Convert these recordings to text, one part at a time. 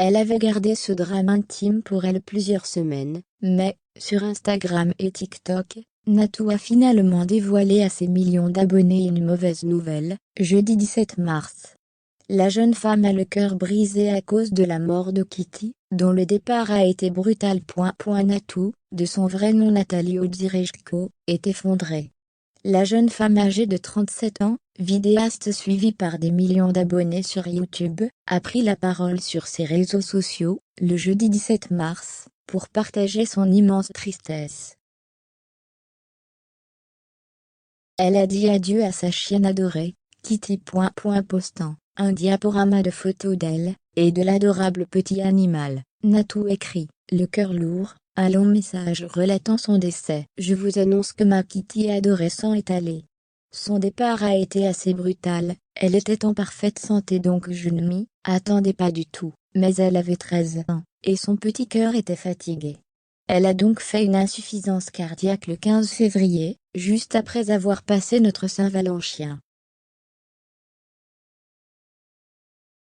Elle avait gardé ce drame intime pour elle plusieurs semaines, mais, sur Instagram et TikTok, Natou a finalement dévoilé à ses millions d'abonnés une mauvaise nouvelle, jeudi 17 mars. La jeune femme a le cœur brisé à cause de la mort de Kitty, dont le départ a été brutal. Natou, de son vrai nom Nathalie Odzirejko, est effondrée. La jeune femme âgée de 37 ans, vidéaste suivie par des millions d'abonnés sur YouTube, a pris la parole sur ses réseaux sociaux, le jeudi 17 mars, pour partager son immense tristesse. Elle a dit adieu à sa chienne adorée, Kitty. Postant un diaporama de photos d'elle, et de l'adorable petit animal, Natou écrit, le cœur lourd, un long message relatant son décès. Je vous annonce que ma Kitty adorée s'en est allée. Son départ a été assez brutal, elle était en parfaite santé donc je ne m'y attendais pas du tout, mais elle avait 13 ans, et son petit cœur était fatigué. Elle a donc fait une insuffisance cardiaque le 15 février, juste après avoir passé notre Saint-Valentin.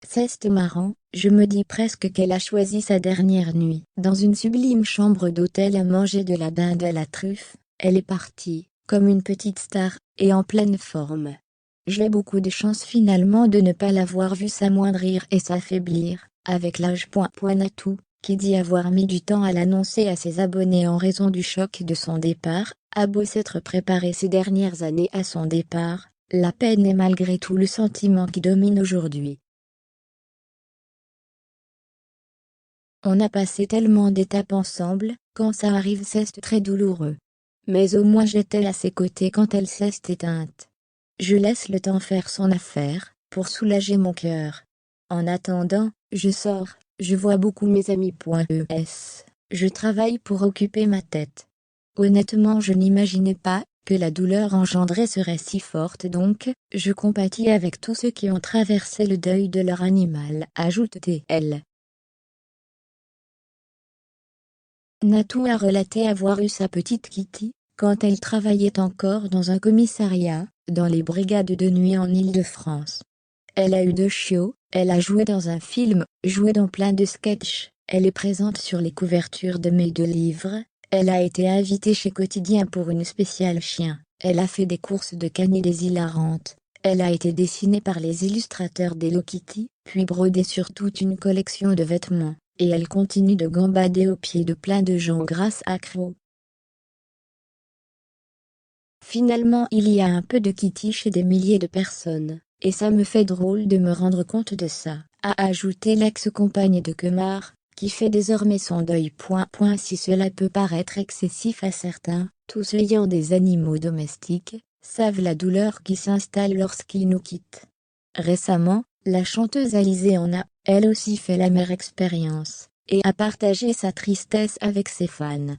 C'est marrant, je me dis presque qu'elle a choisi sa dernière nuit. Dans une sublime chambre d'hôtel à manger de la dinde à la truffe, elle est partie, comme une petite star, et en pleine forme. J'ai beaucoup de chance finalement de ne pas l'avoir vue s'amoindrir et s'affaiblir, avec l'âge. Natou, qui dit avoir mis du temps à l'annoncer à ses abonnés en raison du choc de son départ, a beau s'être préparé ces dernières années à son départ, la peine est malgré tout le sentiment qui domine aujourd'hui. On a passé tellement d'étapes ensemble, quand ça arrive c'est très douloureux. Mais au moins j'étais à ses côtés quand elle s'est éteinte. Je laisse le temps faire son affaire, pour soulager mon cœur. En attendant, je sors, je vois beaucoup mes amis. Je travaille pour occuper ma tête. Honnêtement je n'imaginais pas que la douleur engendrée serait si forte donc, je compatis avec tous ceux qui ont traversé le deuil de leur animal, ajoute-t-elle. Natou a relaté avoir eu sa petite Kitty, quand elle travaillait encore dans un commissariat, dans les brigades de nuit en Île-de-France. Elle a eu 2 chiots, elle a joué dans un film, joué dans plein de sketchs, elle est présente sur les couvertures de mes 2 livres, elle a été invitée chez Quotidien pour une spéciale chien, elle a fait des courses de canides hilarantes, elle a été dessinée par les illustrateurs d'Hello Kitty, puis brodée sur toute une collection de vêtements. Et elle continue de gambader aux pieds de plein de gens grâce à Crow. Finalement il y a un peu de Kitty chez des milliers de personnes, et ça me fait drôle de me rendre compte de ça, a ajouté l'ex-compagne de Kemar, qui fait désormais son deuil. Si cela peut paraître excessif à certains, tous ayant des animaux domestiques, savent la douleur qui s'installe lorsqu'ils nous quittent. Récemment, la chanteuse Alizée en a, elle aussi fait la même expérience, et a partagé sa tristesse avec ses fans.